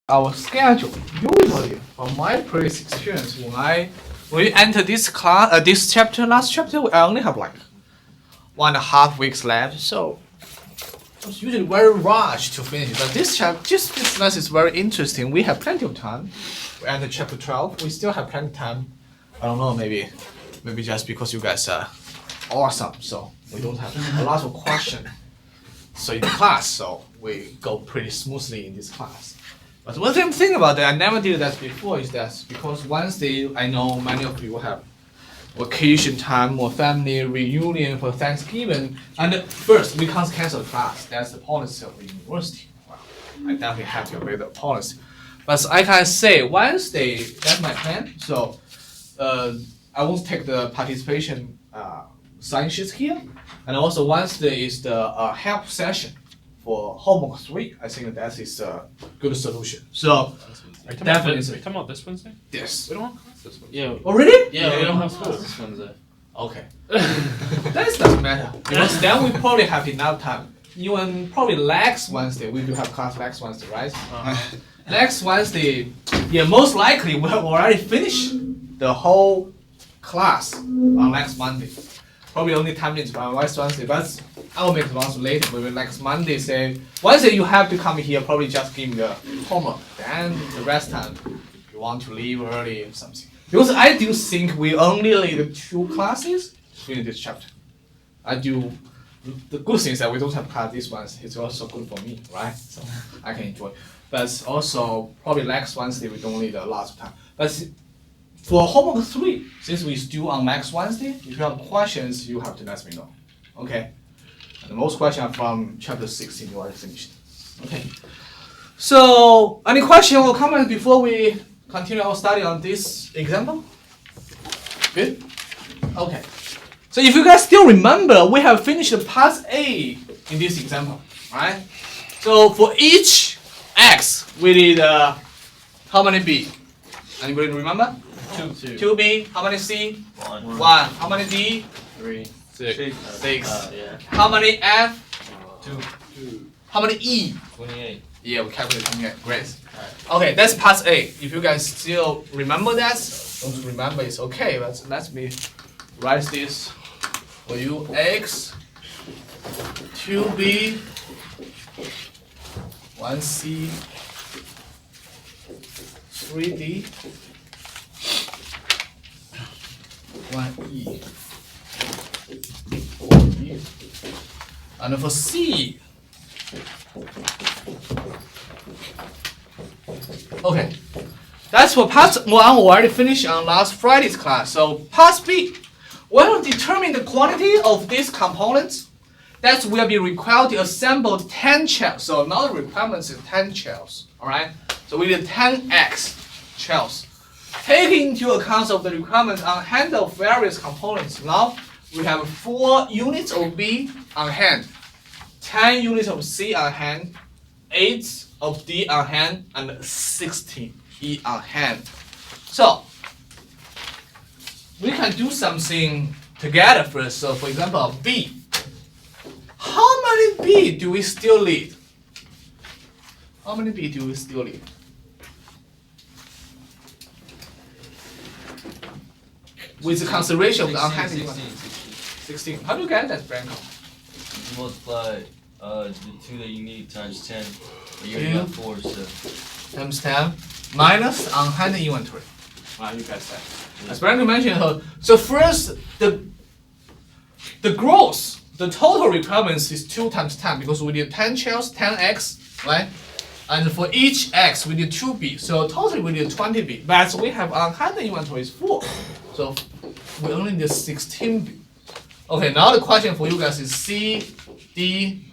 our schedule. Usually, from my previous experience, when we enter this class, last chapter, I only have like 1.5 weeks left, so it's usually very rushed to finish. But this class is very interesting. We have plenty of time. We enter chapter 12. We still have plenty of time. I don't know, maybe just because you guys are awesome, so we don't have a lot of questions. So in class, so we go pretty smoothly in this class. But one thing about that, I never did that before, is that because Wednesday, I know many of you have vacation time or family reunion for Thanksgiving, and first we can't cancel class. That's the policy of the university. Well, I definitely have to obey the policy. But I can say Wednesday, that's my plan. So I won't take the participation sign sheets here, and also Wednesday is the help session for homework 3. I think that is a good solution. So definitely. Are you talking about this Wednesday? Yes. We don't have class this Wednesday. Yeah. Oh really? Yeah, we don't have school this Wednesday. Okay. That doesn't matter because then we probably have enough time. Even probably next Wednesday we do have class next Wednesday, right? Next Wednesday, yeah, most likely we have already finished the whole class on next Monday. Probably only 10 minutes on next Wednesday, but I will make the ones later. But next Monday, say Wednesday you have to come here. Probably just give me the homework. Then the rest time, you want to leave early or something. Because I do think we only need 2 classes to finish this chapter. I do. The good thing is that we don't have class this Wednesday. It's also good for me, right? So I can enjoy. But also probably next Wednesday we don't need a lot of time. But for homework 3, since we still on next Wednesday, if you have questions, you have to let me know. Okay? And the most questions are from chapter 16, you already finished. Okay. So, any question or comment before we continue our study on this example? Good? Okay. So if you guys still remember, we have finished part A in this example, right? So for each x, we need how many b? Anybody remember? 2. 2b. How many c? 1. 1. How many d? 3. 6. 6. Yeah. How many f? 2. How many e? 28. Yeah, we calculated 28. Great. Okay, that's part A. If you guys still remember that, don't remember, it's okay. But let me write this for you. X, 2b, 1c, 3d, 1e, 4e. And for C, okay, that's for part 1 we already finished on last Friday's class. So part B, we will determine the quantity of these components that will be required to assemble 10 shells. So now the requirements is 10 shells, alright? So we need 10x shells. Taking into account of the requirements on hand of various components, now we have 4 units of B on hand, 10 units of C on hand, 8 of D on hand, and 16 E on hand. So we can do something together first. So for example, B. How many B do we still need? How many B do we still need? With the consideration of the on-hand 16. How do you get that, Branko? You multiply the 2 that you need times 10. But you already Yeah. got 4, so. Times 10 minus on-hand inventory. You guys said. As Branko mentioned, so first the gross, the total requirements is 2 times 10 because we need 10 shells, 10x, right? And for each x we need 2b, so totally we need 20b. But we have on-hand inventory is 4, so we only need 16b. Okay, now the question for you guys is C, D,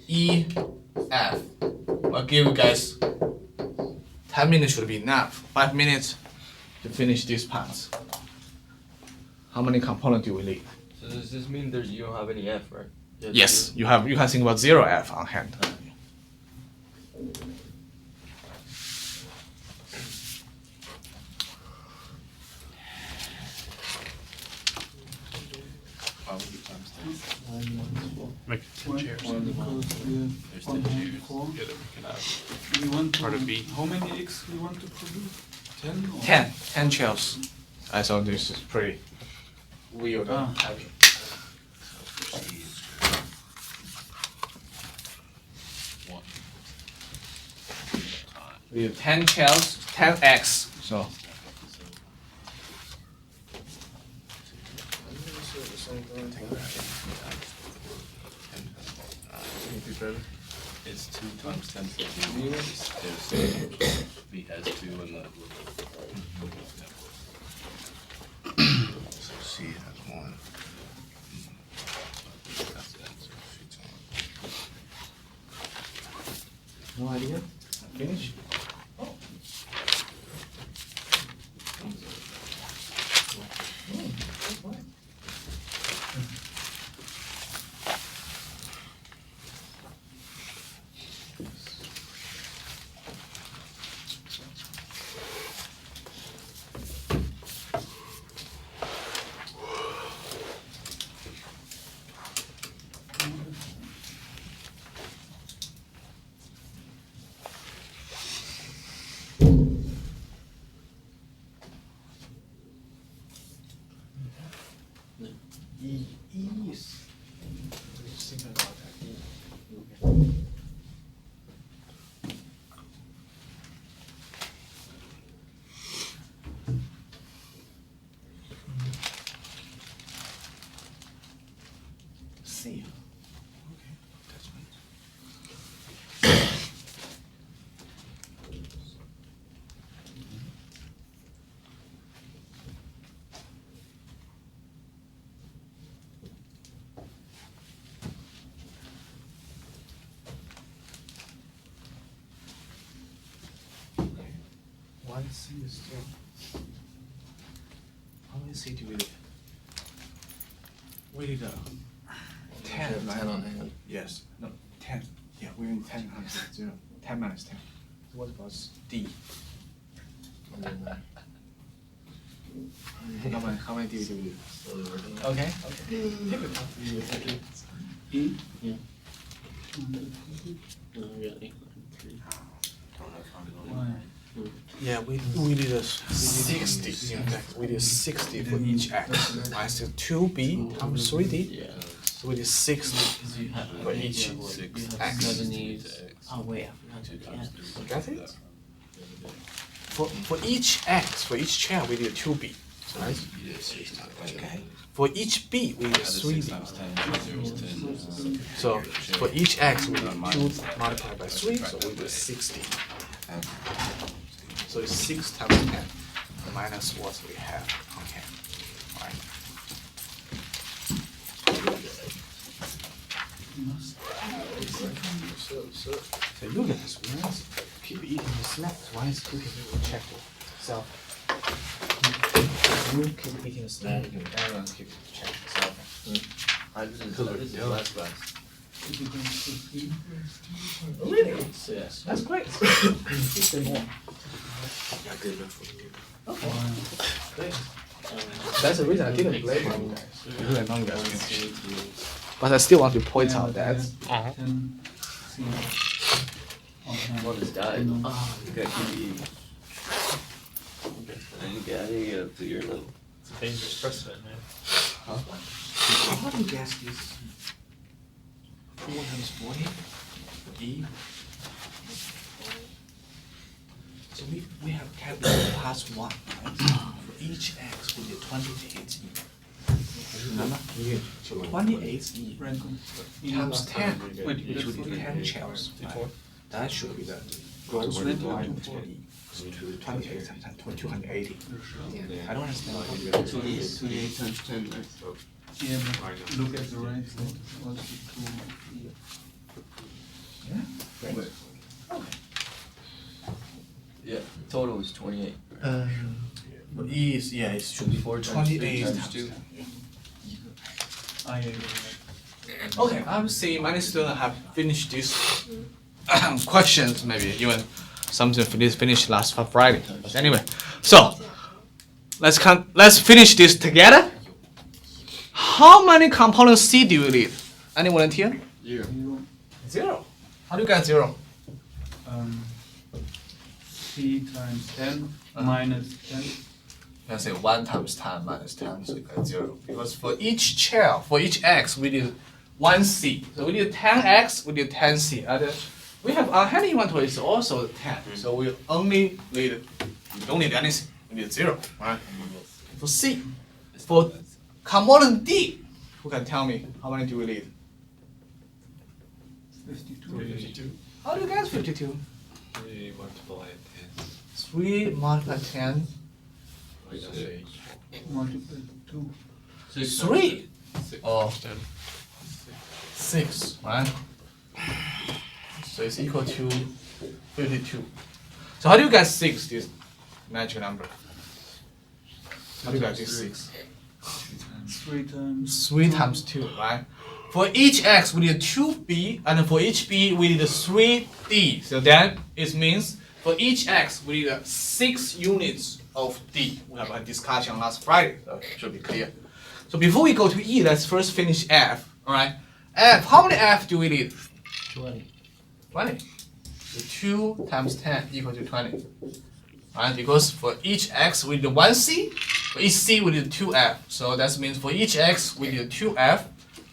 E, F. I'll give you guys 10 minutes should be enough. 5 minutes to finish this part. How many components do we need? So does this mean you don't have any F, right? Yes, you can think about 0F on hand. Make 10 chairs. One equals to There's 10 chairs. 104. Yeah, that we can have. want to, Part of B. how many eggs you want to produce? 10? Or? 10 shells. So this is pretty weird. Ah. Okay. We have 10 shells, 10 eggs. So. It's 2 times 10 to the 2 is B has 2 and the. So C has 1. That's the answer. No idea. Finish. Ease. Think about that. See. Okay, that's right. One C is still. How many C do we need? We need 10. 10 on hand. Yes. No, 10. Yeah, we're in 10 minus 0. 10 minus 10. So what about D? How many D do we need? Slowly working on it. Okay. Okay. Take your time. E? Yeah. No, we got 8, 3. Why? Yeah, we need a 60. In fact, we need 60 for each X. Minus 2B times 3D. Yeah. So we need 60 You have, for each you have X. 7 E's. Oh, wait, I forgot to You got it? For each X, for each chair, we need a 2B. Right? You did 6 times 10. Okay. For each B, we need a 6 3B. times 10. 0 is 10. So for each X, we need 2 multiplied by 3, so we do 60. So it's 6 times 10 minus what we have. Okay. Alright. So you guys, keep eating the snacks. Why is cooking? Check yourself. You keep eating the snack, everyone keep checking yourself. I this is last class. Really? Yes. That's great. Keep them more. I did that for you. Great. That's the reason I didn't blame you guys. Because I know you guys can. But I still want to point out that 10. C. Okay. One is died. No. You gotta keep eating. I didn't get up to your level. It's a dangerous precedent, man. how do you guess this? 4 times 40? E? So we have calculated plus 1, right? For each X, we did 28 E. Remember? 28 E Random. times 10, Wait, which that's would what be we 10 shells. Right? That should be the gross Where did you requirement do for it? E. 28 times 10, 280. I don't understand how you 28 times 10, right? Yeah, but look at the right side. Also to Yeah, great. Wait. Yeah, total is 28. But E is, yeah, it should be 4 times 3 28 times times 2. 10. I agree. Okay, I would say many students have finished these questions, maybe even something finished last Friday. But anyway, so let's finish this together. How many components C do you need? Any volunteer? 0. 0. How do you get 0? T times 10 minus 10. Let's say 1 times 10 minus 10, so you get 0. Because for each chair, for each x, we need 1c. So we need 10x, we need 10c. And we have our hand inventory is also 10. So we only need, we don't need anything. We need 0. Right? For c, for component D, who can tell me how many do we need? 52. How do you get 52? 3 multiply 10. 3 multiplied 10. Multiply 2. 3. 6 Oh. times 10. 6, right? So it's equal to 52. So how do you get 6, this magic number? How do you get this 6? 3 times. 3 times 2, right? For each x, we need 2b, and for each b, we need 3d. So then it means for each x, we need 6 units of d. We have a discussion last Friday, so it should be clear. So before we go to E, let's first finish F, alright? F, how many F do we need? 20. 20. So 2 times 10 equal to 20. Right? Because for each x we need 1c, for each c we need 2f. So that means for each x we need 2f.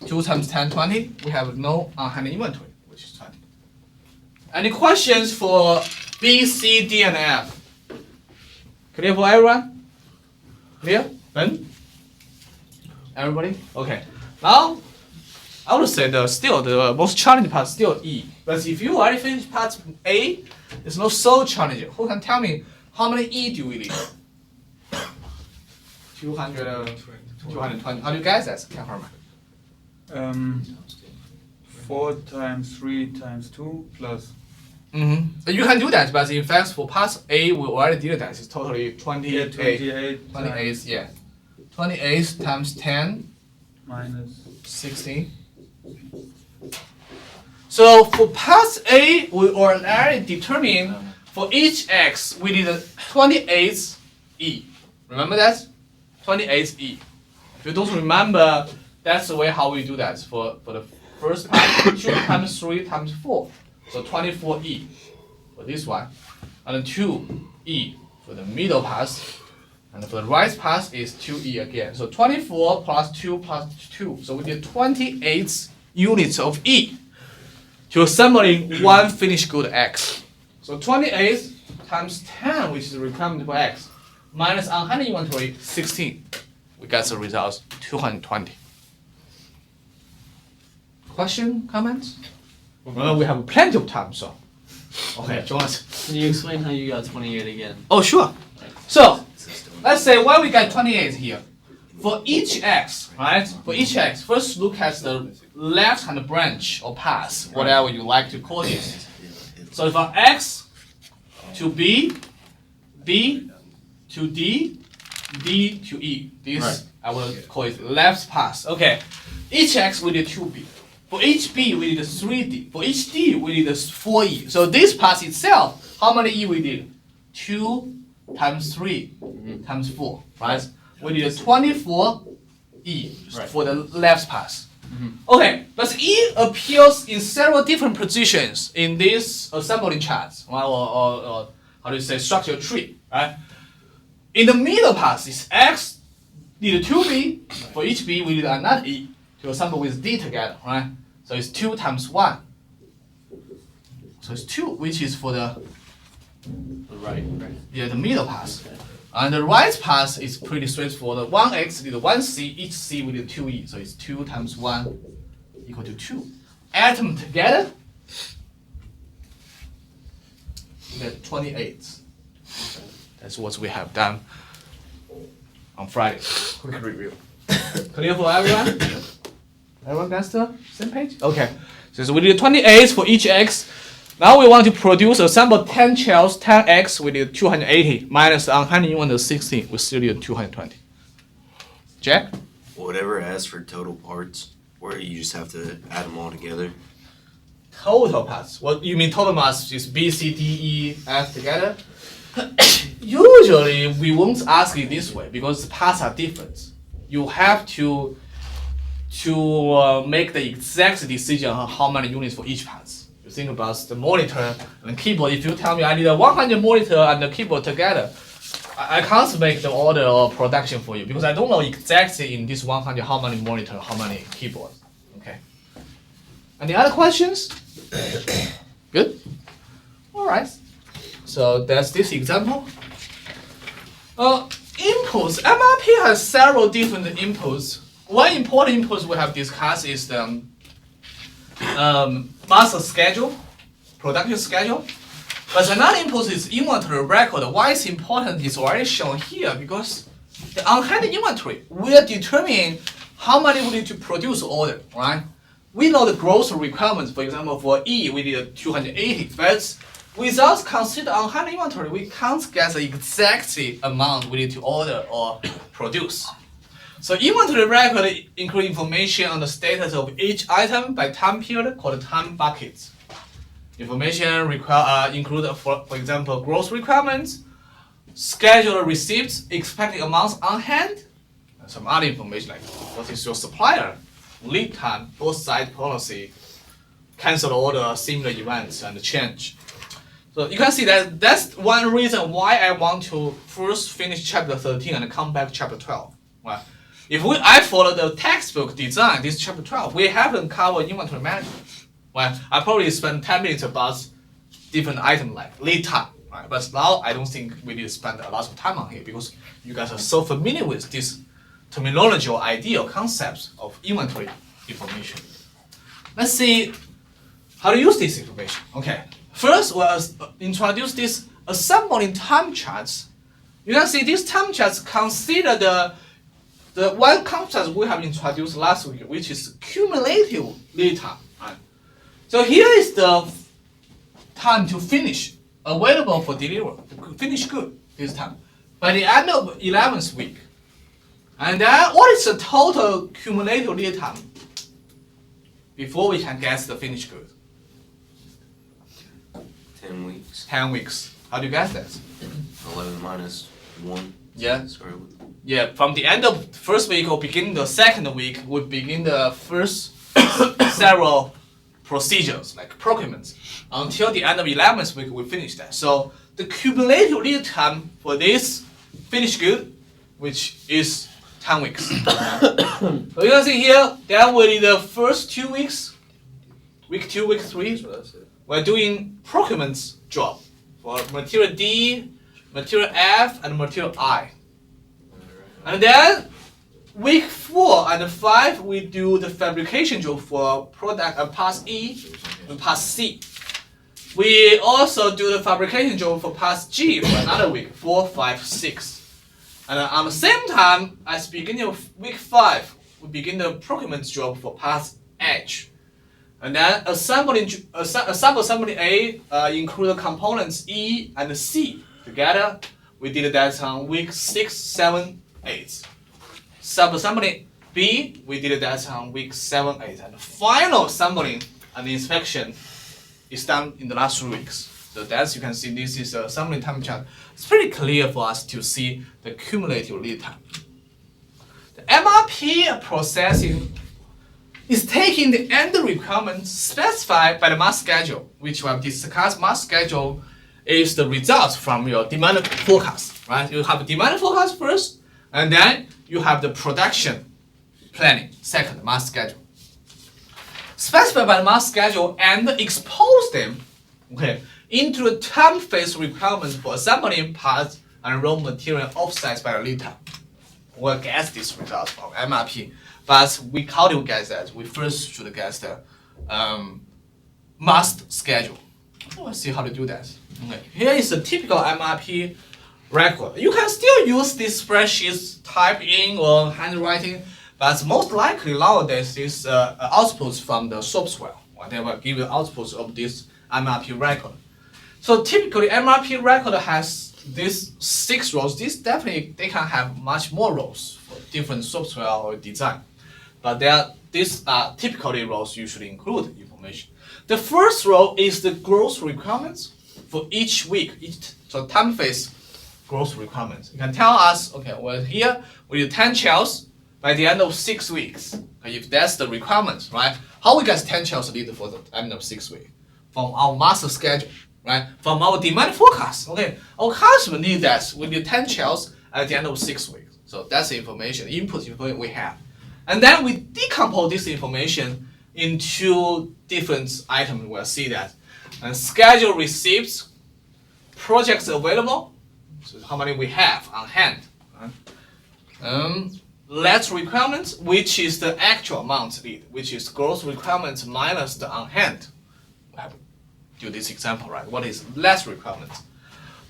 2 times 10, 20. We have no on-hand inventory, which is 20. Any questions for B, C, D, and F? Clear for everyone? Clear? Ben? Everybody? Okay. Now, I would say still the most challenging part is still E. But if you already finished part A, it's not so challenging. Who can tell me how many E do we need? 220. How do you guys that? Can Herman? 4 times 3 times 2 plus. You can do that, but in fact for part A, we already did that. It's totally 28. 28 28, yeah. 28 times 10, minus 60. So for part A, we already determined for each x, we need 28 E. Remember that? 28 E. If you don't remember, that's the way how we do that for the first part. 2 times 3 times 4. So 24 E for this one. And 2 E for the middle pass. And for the right pass is 2E again. So 24 plus 2 plus 2. So we need 28 units of E to assembling one finished good X. So 28 times 10, which is the requirement for X, minus on-hand inventory 16. We get the results 220. Question, comments? Well, we have plenty of time, so. Okay, Jonas. Can you explain how you got 28 again? Oh, sure. So, let's say why we got 28 here. For each x, right? For each x, first look at the left-hand branch or path, whatever you like to call it. So for x to B, B to D, D to E. This Right. I will call it left path. Okay. Each x we need 2B. For each B we need 3D. For each D we need 4E. So this path itself, how many E we need? 2 times 3 times 4, right? We need 24 E for the left pass. Okay, but E appears in several different positions in this assembly chart, right? or how do you say, structure tree, right? In the middle pass is X need 2B. For each B we need another E to assemble with D together, right? So it's 2 times 1. So it's 2, which is for the Right. the middle pass. And the right pass is pretty straightforward. 1x need 1c, each c we need 2e. So it's 2 times 1 equal to 2. Add them together, we get 28. That's what we have done on Friday. Quick review. Clear for everyone? Everyone gets the same page? Okay. So we need 28 for each x. Now we want to produce, assemble 10 shells, 10x, we need 280, minus the on-hand inventory 16, we still need 220. Jack? Whatever asks for total parts, where you just have to add them all together. Total parts. What you mean total mass is B, C, D, E, F together? Usually we won't ask it this way because the parts are different. You have to make the exact decision on how many units for each parts. You think about the monitor and keyboard. If you tell me I need a 100 monitor and the keyboard together, I can't make the order or production for you because I don't know exactly in this 100 how many monitor, how many keyboards. Okay. Any other questions? Good. All right. So that's this example. Inputs. MRP has several different inputs. One important input we have discussed is the master schedule, production schedule. But another input is inventory record. Why it's important is already shown here because the on-hand inventory will determine how many we need to produce order, right? We know the gross requirements. For example, for E, we need 280, but without consider on-hand inventory, we can't get the exact amount we need to order or produce. So inventory record include information on the status of each item by time period called time buckets. Information include, for example, gross requirements, scheduled receipts, expected amounts on hand, and some other information like what is your supplier, lead time, both side policy, cancel order, similar events, and change. So you can see that that's one reason why I want to first finish chapter 13 and come back to chapter 12. Right? If I follow the textbook design, this chapter 12, we haven't covered inventory management. Well, I probably spend 10 minutes about different items like lead time, right? But now I don't think we need to spend a lot of time on here because you guys are so familiar with this terminology or idea or concepts of inventory information. Let's see how to use this information. Okay, first we'll introduce this assembling time charts. You can see these time charts consider the one concept we have introduced last week, which is cumulative lead time. Right? So here is the time to finish available for delivery, finish good this time by the end of 11th week. And then what is the total cumulative lead time before we can get the finished good? 10 weeks. 10 weeks. How do you guess that? 11 minus 1. Yeah. Square root. Yeah, from the end of first week or beginning the second week, we begin the first several procedures like procurements. Until the end of 11th week, we finish that. So the cumulative lead time for this finished good, which is 10 weeks. So you can see here, then we need the first 2 weeks, week 2, week 3, we're doing procurements job for material D, material F, and material I. And then week 4 and 5, we do the fabrication job for product parts E and parts C. We also do the fabrication job for parts G for another week, 4, 5, 6. And at the same time, at the beginning of week 5, we begin the procurement job for parts H. And then assembly A include the components E and C together. We did that on week 6, 7, 8. Sub-assembly B, we did that on week 7, 8. And the final assembling and inspection is done in the last 3 weeks. So as you can see, this is a assembly time chart. It's pretty clear for us to see the cumulative lead time. The MRP processing is taking the end requirements specified by the mass schedule, which we have discussed. Mass schedule is the result from your demand forecast, right? You have a demand forecast first, and then you have the production planning, second, mass schedule. Specify by the mass schedule and expose them, okay, into the time phase requirements for assembling parts and raw material offsets by the lead time. We'll get this result from MRP, but how do we get that? We first should get the mass schedule. Let's see how to do that. Okay. Here is a typical MRP record. You can still use this spreadsheets, type in or handwriting, but most likely nowadays this outputs from the software. They will give you outputs of this MRP record. So typically MRP record has these 6 rows. This definitely they can have much more rows for different software or design, but these are typically rows usually include information. The first row is the gross requirements for each week, so time phase growth requirements. You can tell us, okay, well here we do 10 shells by the end of 6 weeks. Okay, if that's the requirements, right? How we get 10 shells lead for the end of 6 weeks? from our master schedule, right? From our demand forecast. Okay, our customer need that. We need 10 shells at the end of 6 weeks. So that's the information, input information we have. And then we decompose this information into different items. We'll see that. And schedule receipts, projects available, so how many we have on hand. Let requirements, which is the actual amount lead, which is gross requirements minus the on hand. We have to do this example, right? What is less requirements?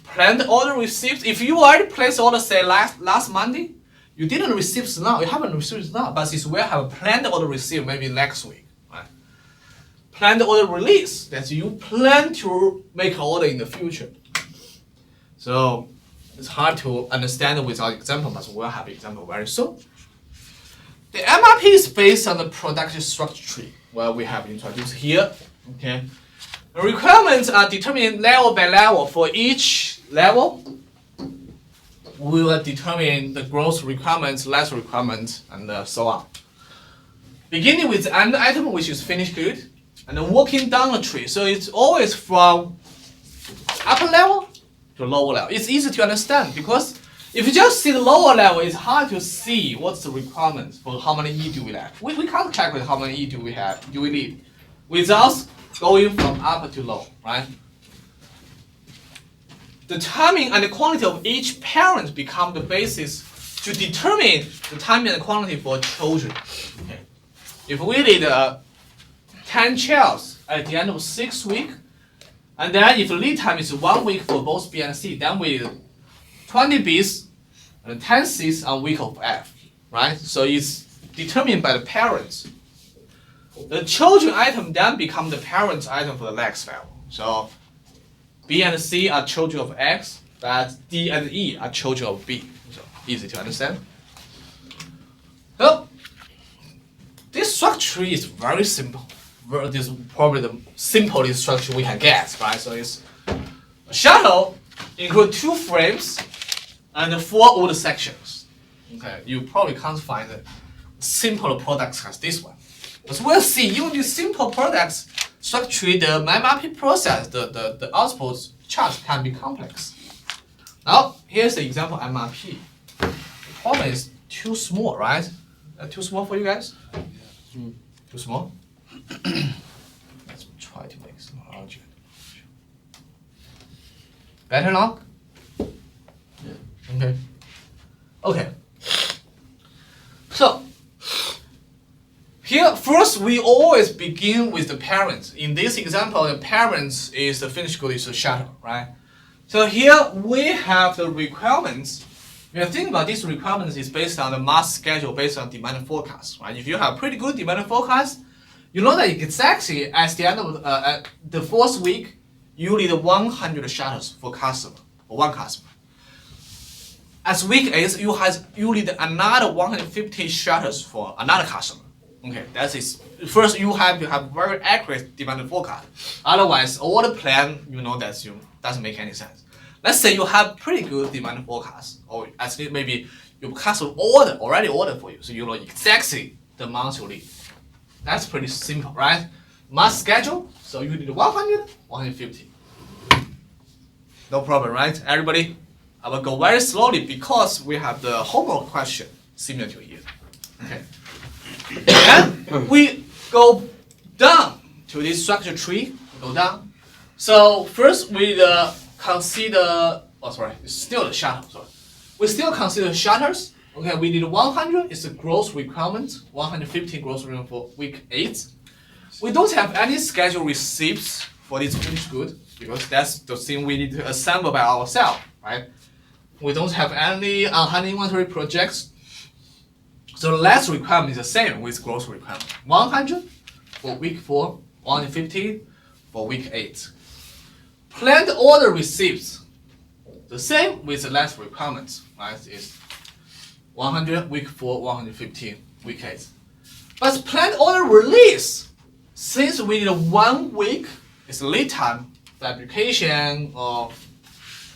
Planned order received. If you already placed order, say last Monday, you didn't receive it now. You haven't received it now, but since we have a planned order received maybe next week, right? Planned order release. That's you plan to make an order in the future. So it's hard to understand without example, but we'll have example very soon. The MRP is based on the production structure tree, where we have introduced here. Okay. The requirements are determined level by level. For each level, we will determine the gross requirements, less requirements, and so on. Beginning with the end item, which is finished good, and then working down the tree. So it's always from upper level to lower level. It's easy to understand because if you just see the lower level, it's hard to see what's the requirements for how many E do we have. We can't calculate how many E do we need without going from upper to low, right? The timing and the quantity of each parent become the basis to determine the timing and the quantity for children. Okay. If we need 10 childs at the end of 6 weeks, and then if the lead time is 1 week for both B and C, then we need 20 Bs and 10 Cs on week of F, right? So it's determined by the parents. The children item then become the parents item for the next level. So B and C are children of X, but D and E are children of B. So easy to understand. So this structure is very simple. This is probably the simplest structure we can get, right? So it's a shuttle include 2 frames and 4 older sections. Okay, you probably can't find a simpler products as this one. But we'll see, even these simple products structure, the MRP process, the output chart can be complex. Now, here's the example MRP. The problem is too small, right? Too small for you guys? Too small? Let's try to make it larger. Better now? Yeah. Okay. So, here, first we always begin with the parents. In this example, the parents is the finished good is the shuttle, right? So here we have the requirements. When you think about these requirements is based on the mass schedule, based on demand forecast, right? If you have pretty good demand forecast, you know that exactly at the end of the 4th week, you need 100 shuttles for customer, for one customer. As week 8, you need another 150 shuttles for another customer. Okay, that is first you have to have very accurate demand forecast. Otherwise, all the plan you know that you doesn't make any sense. Let's say you have pretty good demand forecast, or at least maybe your customer already ordered for you, so you know exactly the amount you need. That's pretty simple, right? Mass schedule, so you need 100, 150. No problem, right? Everybody, I will go very slowly because we have the homework question similar to here. Okay. And we go down to this structure tree, go down. So first we consider, it's still the shuttle, sorry. We still consider shuttles. Okay, we need 100 is the gross requirement, 150 gross requirement for week 8. We don't have any scheduled receipts for this finished good because that's the thing we need to assemble by ourselves, right? We don't have any on-hand inventory projects. So the last requirement is the same with gross requirement. 100 for week 4, 150 for week 8. Planned order receipts, the same with the last requirements, right? Is 100 week 4, 115 week 8. But planned order release, since we need 1 week, it's lead time, fabrication or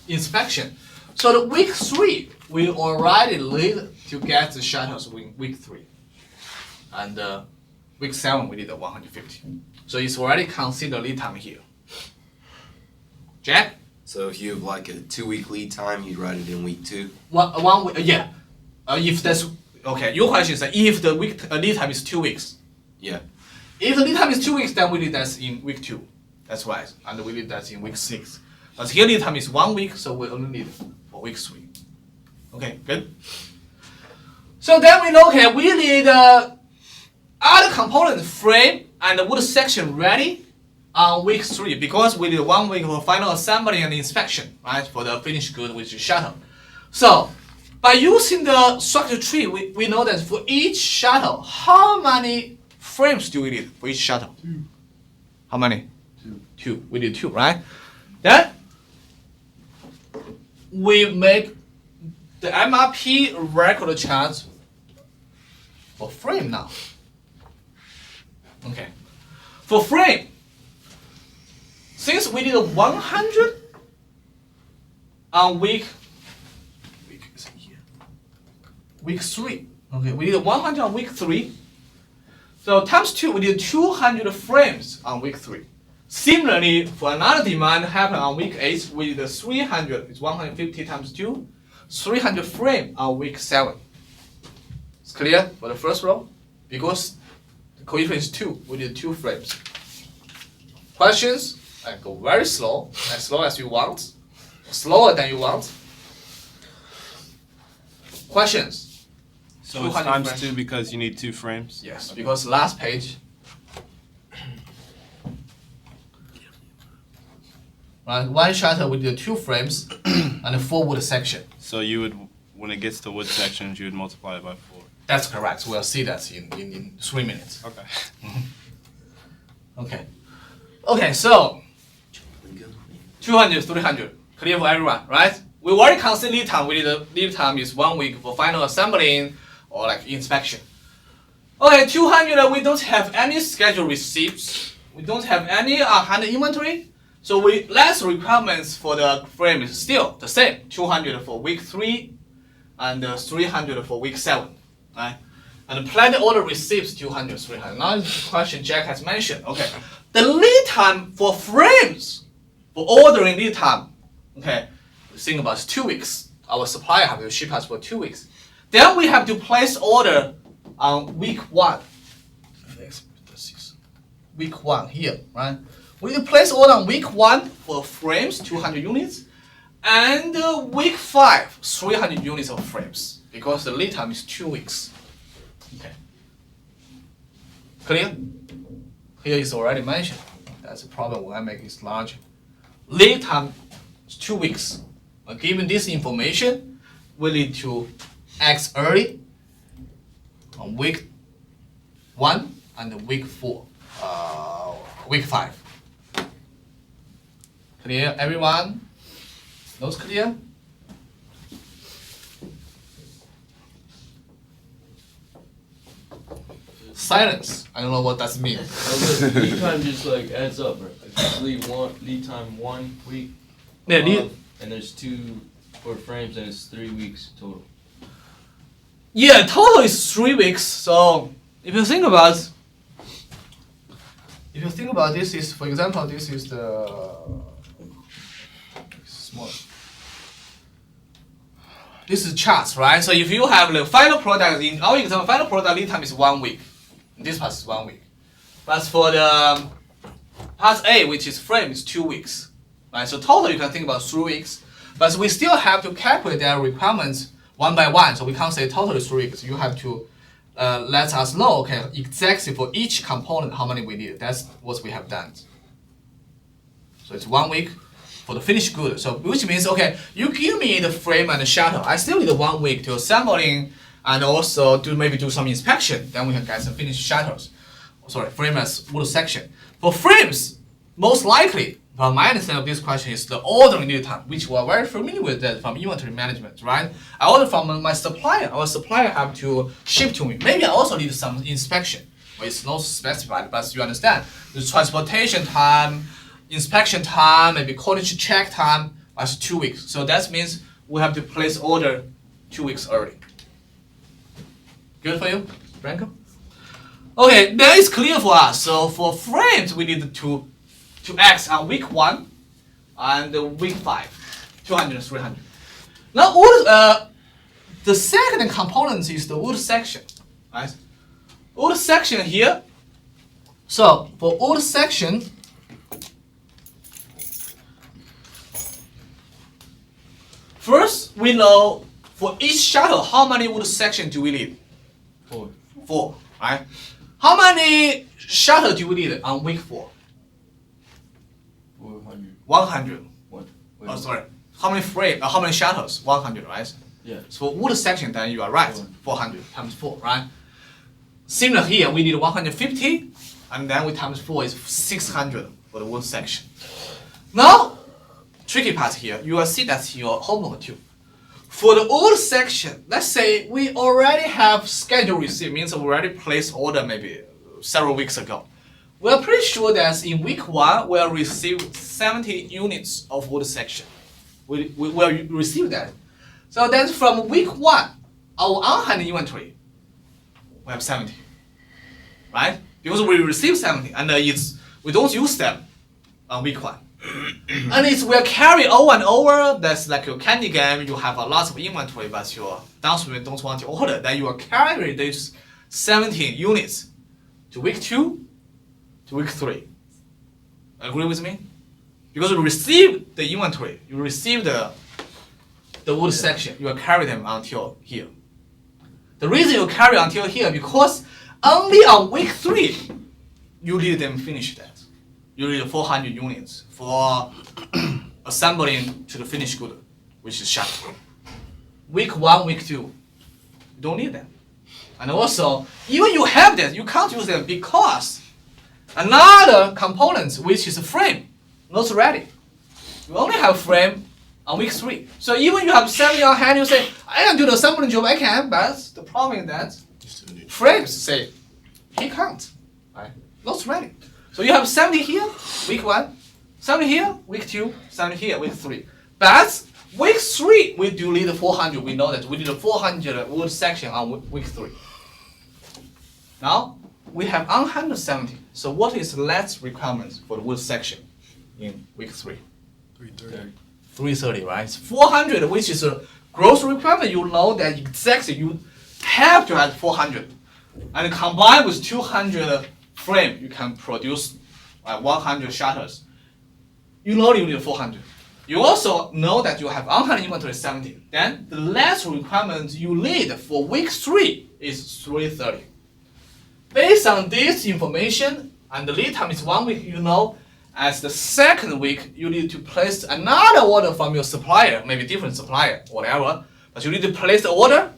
inspection. So the week 3, we already need to get the shuttles in week 3. And week 7, we need 150. So it's already considered lead time here. Jack? So if you have like a 2-week lead time, you'd write it in week 2. One week, yeah. If that's okay, your question is that if the lead time is 2 weeks. Yeah. If the lead time is 2 weeks, then we need that in week 2. That's right, and we need that in week 6. But here lead time is 1 week, so we only need for week 3. Okay, good. So then we know, okay, we need other component frame and the wood section ready on week 3 because we need 1 week for final assembly and inspection, right, for the finished good, which is shuttle. So by using the structure tree, we know that for each shuttle, how many frames do we need for each shuttle? 2. How many? 2. 2. We need 2, right? Then we make the MRP record chart for frame now. Okay. For frame, since we did 100 on week 3. Okay, we did 100 on week 3. So times 2, we did 200 frames on week 3. Similarly, for another demand happened on week 8, we did 300, it's 150 times 2, 300 frame on week 7. It's clear for the first row? Because the coefficient is 2, we did 2 frames. Questions? I go very slow as you want, slower than you want. Questions? So it's 200 times frames. 2 because you need 2 frames? Yes, because last page. Right, one shutter we did 2 frames and a 4 wood section. So you would, when it gets to wood sections, you would multiply it by 4. That's correct. We'll see that in 3 minutes. Okay. Okay. Okay, so 200, 300. Clear for everyone, right? We already consider lead time. We did the lead time is 1 week for final assembling or like inspection. Okay, 200, we don't have any scheduled receipts. We don't have any hand inventory. So last requirements for the frame is still the same. 200 for week 3 and 300 for week 7, right? And planned order receipts 200, 300. Now the question Jack has mentioned. Okay, the lead time for frames, for ordering lead time, okay, think about it, 2 weeks. Our supplier have to ship us for 2 weeks. Then we have to place order on week 1. Week 1 here, right? We need to place order on week 1 for frames, 200 units, and week 5, 300 units of frames, because the lead time is 2 weeks. Okay. Clear? Here is already mentioned. That's a problem when I make it larger. Lead time is 2 weeks. Given this information, we need to act early on week 1 and week 4, week 5. Clear, everyone? Those clear? Silence. I don't know what that means. Lead time just like adds up, bro. If you lead time 1 week, Yeah, lead, and there's 2 for frames, and it's 3 weeks total. yeah, total is 3 weeks. So if you think about, this is, for example, this is the small. This is charts, right? So if you have the final product, in our example, final product lead time is 1 week. This part is 1 week. But for the part A, which is frame, is 2 weeks. Right? So total you can think about 3 weeks. But we still have to calculate their requirements one by one. So we can't say total is 3 weeks. You have to let us know, okay, exactly for each component how many we need. That's what we have done. So it's 1 week for the finished good. So which means, okay, you give me the frame and the shuttle. I still need 1 week to assembling and also maybe do some inspection. Then we can get some finished shuttles. Sorry, frame as wood section. For frames, most likely, well, my understanding of this question is the ordering lead time, which we are very familiar with that from inventory management, right? I order from my supplier. Our supplier have to ship to me. Maybe I also need some inspection. Well, it's not specified, but you understand. The transportation time, inspection time, maybe quality check time, that's 2 weeks. So that means we have to place order 2 weeks early. Good for you, Franco? Okay, that is clear for us. So for frames, we need to act on week 1 and week 5, 200, 300. Now, wood, the second component is the wood section, right? Wood section here. So for wood section, first we know for each shuttle how many wood section do we need? 4. 4, right? How many shuttle do we need on week 4? 400. 100. What? Oh, sorry. How many frame? How many shuttles? 100, right? Yeah. So for wood section, then you are right. Sure. 400 times 4, right? Similar here, we need 150, and then we times 4 is 600 for the wood section. Now, tricky part here, you will see that's your homework too. For the wood section, let's say we already have schedule receipt, means we already placed order maybe several weeks ago. We're pretty sure that in week 1, we'll receive 70 units of wood section. We will receive that. So then from week 1, our on-hand inventory, we have 70, right? Because we receive 70 and we don't use them on week 1. And it's will carry over and over. That's like your candy game. You have a lot of inventory, but your downstream don't want to order. Then you will carry these 70 units to week 2, to week 3. Agree with me? Because you receive the inventory, you receive the wood section, you will carry them until here. The reason you carry until here because only on week 3 you need them finish that. You need 400 units for assembling to the finished good, which is shuttle. Week 1, week 2, you don't need them. And also, even you have that, you can't use them because another component, which is a frame, not ready. You only have frame on week 3. So even you have 70 on hand, you say, I can do the assembling job, I can, but the problem is that frames say, he can't, right? Not ready. So you have 70 here, week 1, 70 here, week 2, 70 here, week 3. But week 3, we do need 400. We know that we need 400 wood section on week 3. Now, we have on hand 70. So what is less requirements for the wood section in week 3? 330. 330, right? 400, which is a gross requirement. You know that exactly you have to have 400. And combined with 200 frame, you can produce 100 shutters. You know you need 400. You also know that you have on-hand inventory 70. Then the last requirement you need for week 3 is 330. Based on this information, and the lead time is 1 week, you know, as the second week, you need to place another order from your supplier, maybe different supplier, whatever. But you need to place the order.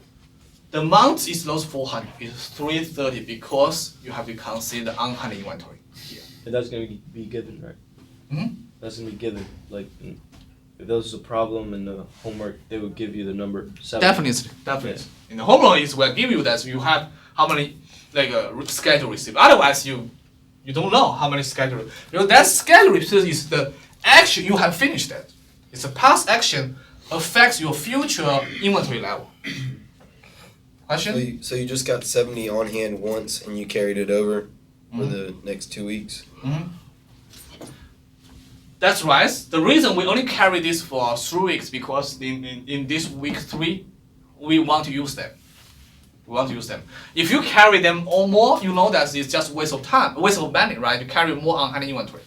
The amount is not 400, it's 330 because you have to consider on-hand inventory here. And that's going to be given, right? Mhm. That's going to be given. Like, if there was a problem in the homework, they would give you the number 7. Definitely. In the homework, it will give you that you have how many schedule received. Otherwise, you don't know how many schedule. Because that schedule receipt is the action you have finished that. It's a past action affects your future inventory level. Question? So you just got 70 on hand once and you carried it over for the next 2 weeks? Mm-hmm. That's right. The reason we only carry this for 3 weeks because in this week 3, we want to use them. If you carry them or more, you know that it's just waste of time, waste of money, right? You carry more on-hand inventory.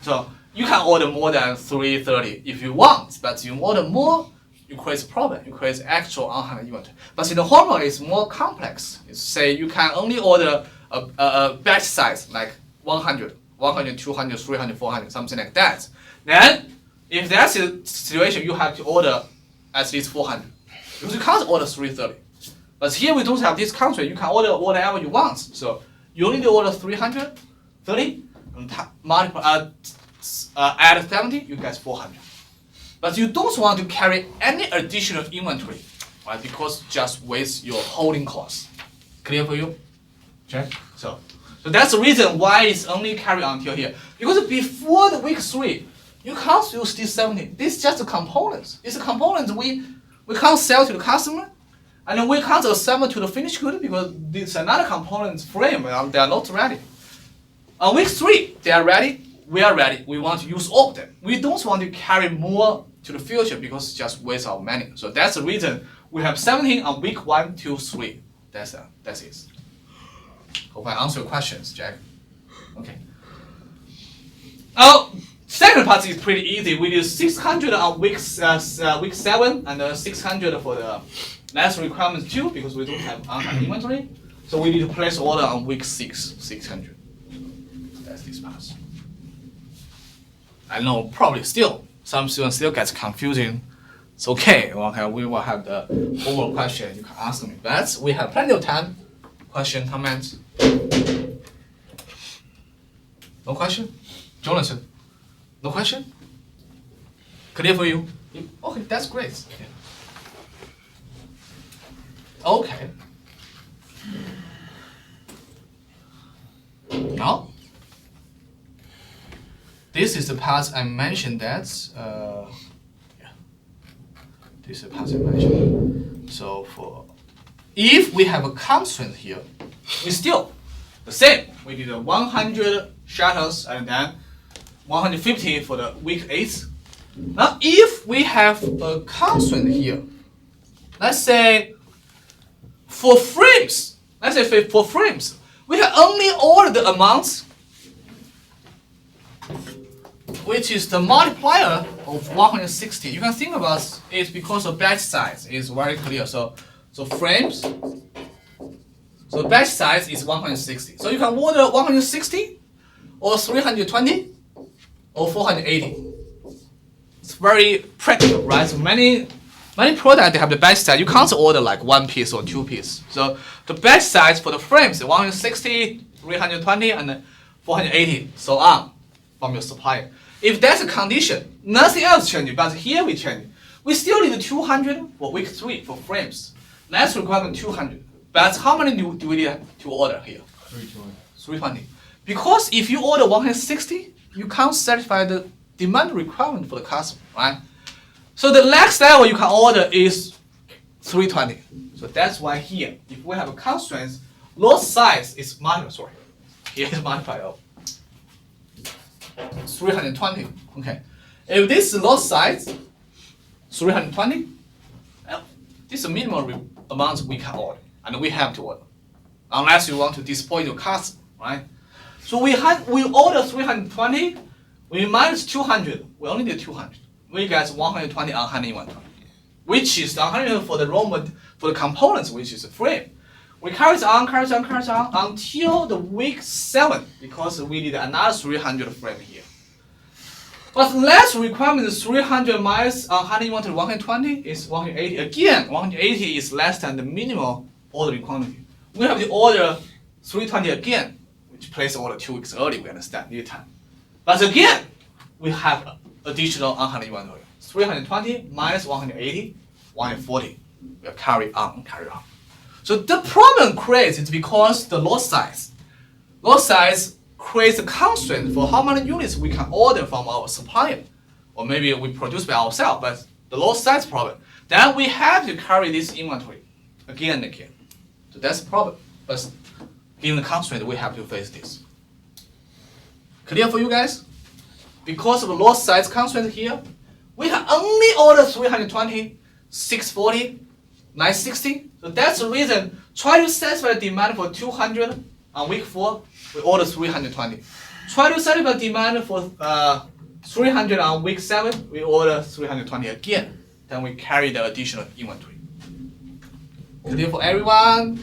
So you can order more than 330 if you want, but you order more, you create a problem. You create actual on-hand inventory. But in the homework, it's more complex. It's say you can only order a batch size like 100, 200, 300, 400, something like that. Then, if that's the situation, you have to order at least 400. Because you can't order 330. But here we don't have this constraint. You can order whatever you want. So you only order 330 and multiply, add 70, you get 400. But you don't want to carry any additional inventory, right? Because just waste your holding costs. Clear for you? Okay. So that's the reason why it's only carry until here. Because before the week 3, you can't use this 70. This is just a component. It's a component we can't sell to the customer. And then we can't assemble to the finished good because it's another component frame and they are not ready. On week 3, they are ready. we are ready. We want to use all of them. We don't want to carry more to the future because it's just waste our money. So that's the reason we have 17 on week 1, 2, 3. That's it. Hope I answer your questions, Jack. Okay. Now, second part is pretty easy. We do 600 on week 7 and 600 for the last requirement 2 because we don't have on-hand inventory. So we need to place order on week 6, 600. That's this part. I know probably still some students still gets confusing. It's okay. Okay, we will have the overall question. You can ask me, but we have plenty of time. Question, comments? No question? Jonathan? No question? Clear for you? Okay, that's great. Okay. Now, this is the part I mentioned that, this is the part I mentioned. So if we have a constraint here, we still the same. We did 100 shuttles and then 150 for the week 8. Now, if we have a constraint here, let's say for frames, we can only order the amounts which is the multiplier of 160. You can think about it because the batch size is very clear. So frames, so batch size is 160. So you can order 160 or 320 or 480. It's very practical, right? So many products they have the batch size. You can't order like 1 piece or 2 pieces. So the batch size for the frames is 160, 320, and 480, so on from your supplier. If that's a condition, nothing else changes, but here we change. We still need 200 for week 3 for frames. Last requirement 200. But how many do we need to order here? 320. Because if you order 160, you can't satisfy the demand requirement for the customer, right? So the next level you can order is 320. So that's why here, if we have a constraint, lot size is multiplied. Here is multiplied of 320. Okay. If this is lot size 320, well, this is the minimum amount we can order, and we have to order, unless you want to disappoint your customer, right? So we order 320, we minus 200, we only need 200. We get 120 on-hand inventory, which is 100 for the raw material, for the components, which is a frame. We carry on until the week 7 because we need another 300 frame here. But the last requirement is 300 minus on-hand inventory 120 is 180. Again, 180 is less than the minimum order requirement. We have to order 320 again, which place order 2 weeks early. We understand lead time. But again, we have additional on-hand inventory. 320 minus 180, 140. We'll carry on. So the problem creates is because the lot size creates a constraint for how many units we can order from our supplier. Or maybe we produce by ourselves, but the lot size problem. Then we have to carry this inventory again and again. So that's the problem. But given the constraint, we have to face this. Clear for you guys? Because of the lot size constraint here, we can only order 320, 640, 960. So that's the reason, try to satisfy the demand for 200 on week 4, we order 320. Try to satisfy the demand for 300 on week 7, we order 320 again. Then we carry the additional inventory. Clear for everyone?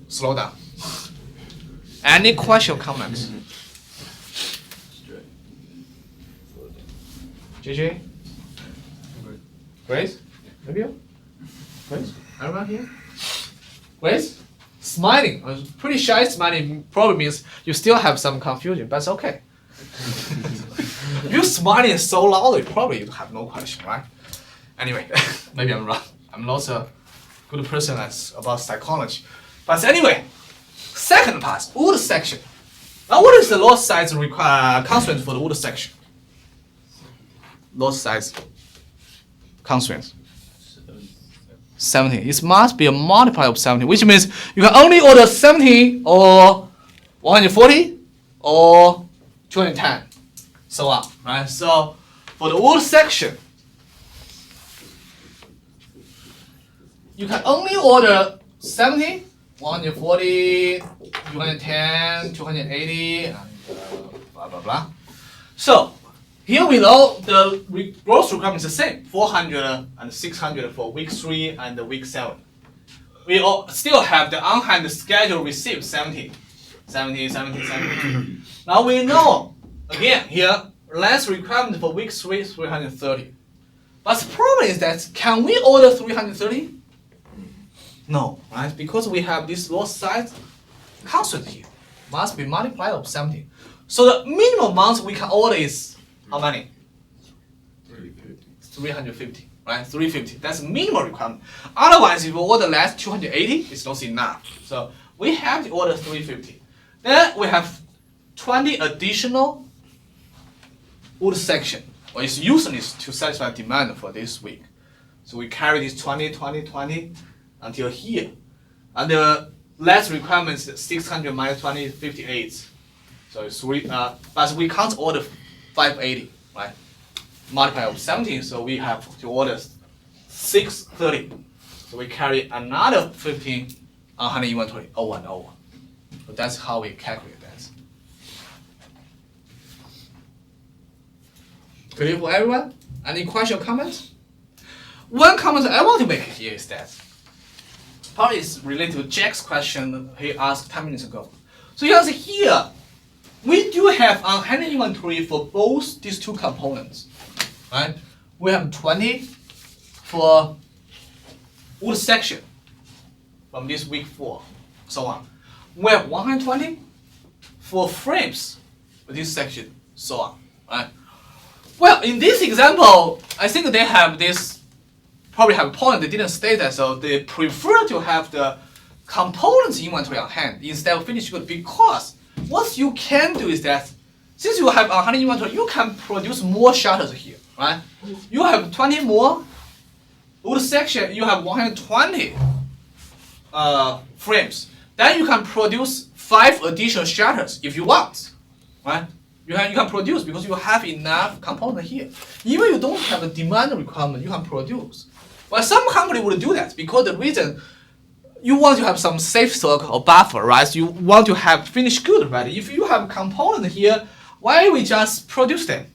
Slow down. Any question or comments? JJ? Grace? Maybe? Grace? Everyone here? Grace? Smiling. Pretty shy smiling probably means you still have some confusion, but it's okay. If you're smiling so loudly, probably you have no question, right? Anyway, maybe I'm wrong. I'm not a good person about psychology. But anyway, second part, wood section. Now what is the lot size constraint for the wood section? Lot size constraint. 70. It must be a multiplier of 70, which means you can only order 70 or 140 or 210, so on, right? So for the wood section, you can only order 70, 140, 210, 280, and blah blah blah. So here we know the gross requirement is the same, 400 and 600 for week 3 and the week 7. We still have the on-hand schedule received 70. Now we know, again here, last requirement for week 3 is 330. But the problem is that, can we order 330? No, right? Because we have this lot size constant here. Must be multiplied of 70. So the minimum amount we can order is how many? 350, right? 350. That's the minimum requirement. Otherwise, if we order less, 280, it's not enough. So we have to order 350. Then we have 20 additional wood section, or it's useless to satisfy demand for this week. So we carry this 20, 20, 20 until here. And the last requirement is 600 minus 20, 58. So it's but we can't order 580, right? Multiply of 17, so we have to order 630. So we carry another 15 on hand inventory, 0101. So that's how we calculate that. Clear for everyone? Any question or comments? One comment I want to make here is that probably is related to Jack's question he asked 10 minutes ago. So you can see here, we do have on-hand inventory for both these two components, right? We have 20 for wood section from this week 4, so on. We have 120 for frames for this section, so on, right? Well, in this example, I think they have this, probably have a point, they didn't state that, so they prefer to have the components inventory on hand instead of finished good, because what you can do is that, since you have on-hand inventory, you can produce more shutters here, right? You have 20 more wood section, you have 120 frames. Then you can produce 5 additional shutters if you want, right? You can produce because you have enough component here. Even you don't have a demand requirement, you can produce. But some company will do that because the reason you want to have some safe stock or buffer, right? You want to have finished good, right? If you have component here, why we just produce them,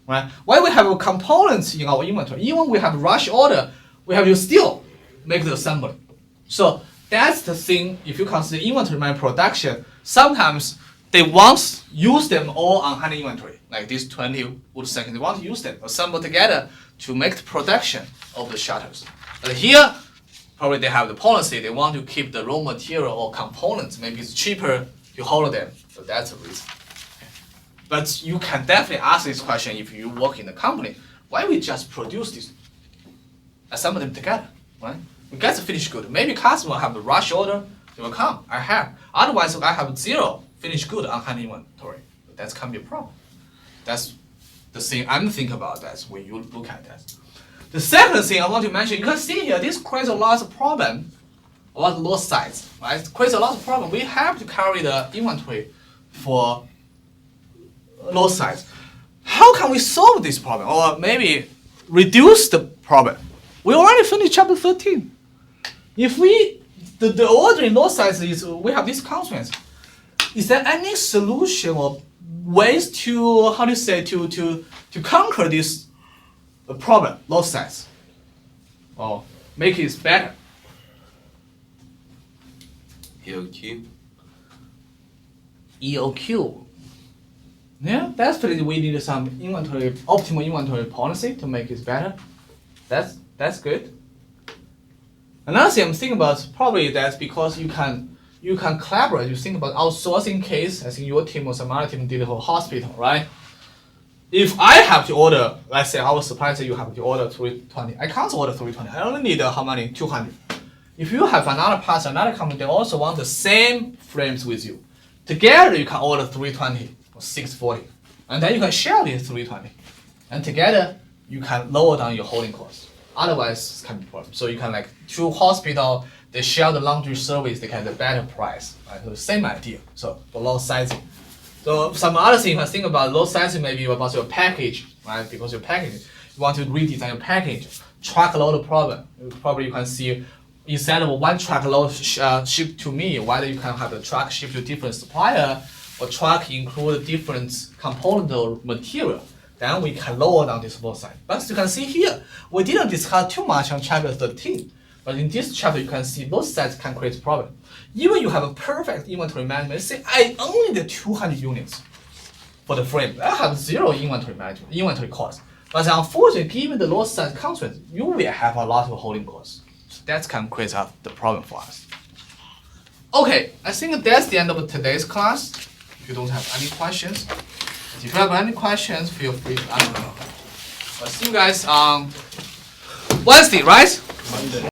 right? Why we have components in our inventory? Even we have rush order, we have to still make the assembly. So that's the thing. If you consider inventory management production, sometimes they want use them all on hand inventory, like these 20 wood seconds. They want to use them, assemble together to make the production of the shutters. But here, probably they have the policy, they want to keep the raw material or components, maybe it's cheaper to hold them, so that's the reason. But you can definitely ask this question if you work in the company, why we just produce this, assemble them together, right? We get the finished good. Maybe customer have the rush order, they will come, I have. Otherwise, I have 0 finished good on hand inventory. That can be a problem. That's the thing I'm thinking about that when you look at that. The second thing I want to mention, you can see here, this creates a lot of problem about lot size, right? It creates a lot of problem. We have to carry the inventory for lot size. How can we solve this problem, or maybe reduce the problem? We already finished chapter 13. If the ordering lot size is, we have these constraints. Is there any solution or ways to, how do you say, to conquer this problem, lot size, or make it better? EOQ. EOQ. Yeah, definitely we need some inventory, optimal inventory policy to make it better. That's good. Another thing I'm thinking about, probably that's because you can collaborate. You think about outsourcing case. I think your team or some other team did for hospital, right? If I have to order, let's say our supplier say you have to order 320, I can't order 320. I only need how many? 200. If you have another partner, another company, they also want the same frames with you. Together you can order 320 or 640, and then you can share this 320, and together you can lower down your holding costs. Otherwise, it can be a problem. So you can, like, 2 hospital, they share the laundry service, they get a better price. Right? So the same idea. So for lot sizing, So some other thing you can think about load sensing maybe about your package, right? Because your package, you want to redesign your package. Truck load problem. Probably you can see instead of one truck load shipped to me, whether you can have the truck shipped to different supplier or truck include different component or material. Then we can lower down this load size. But you can see here, we didn't discuss too much on chapter 13. But in this chapter, you can see load size can create problem. Even you have a perfect inventory management, say I only need 200 units for the frame. I have zero inventory management, inventory cost. But unfortunately, given the load size constraint, you will have a lot of holding costs. So that can create the problem for us. Okay, I think that's the end of today's class. If you don't have any questions, if you have any questions, feel free to ask them. I'll see you guys on Wednesday, right? Monday.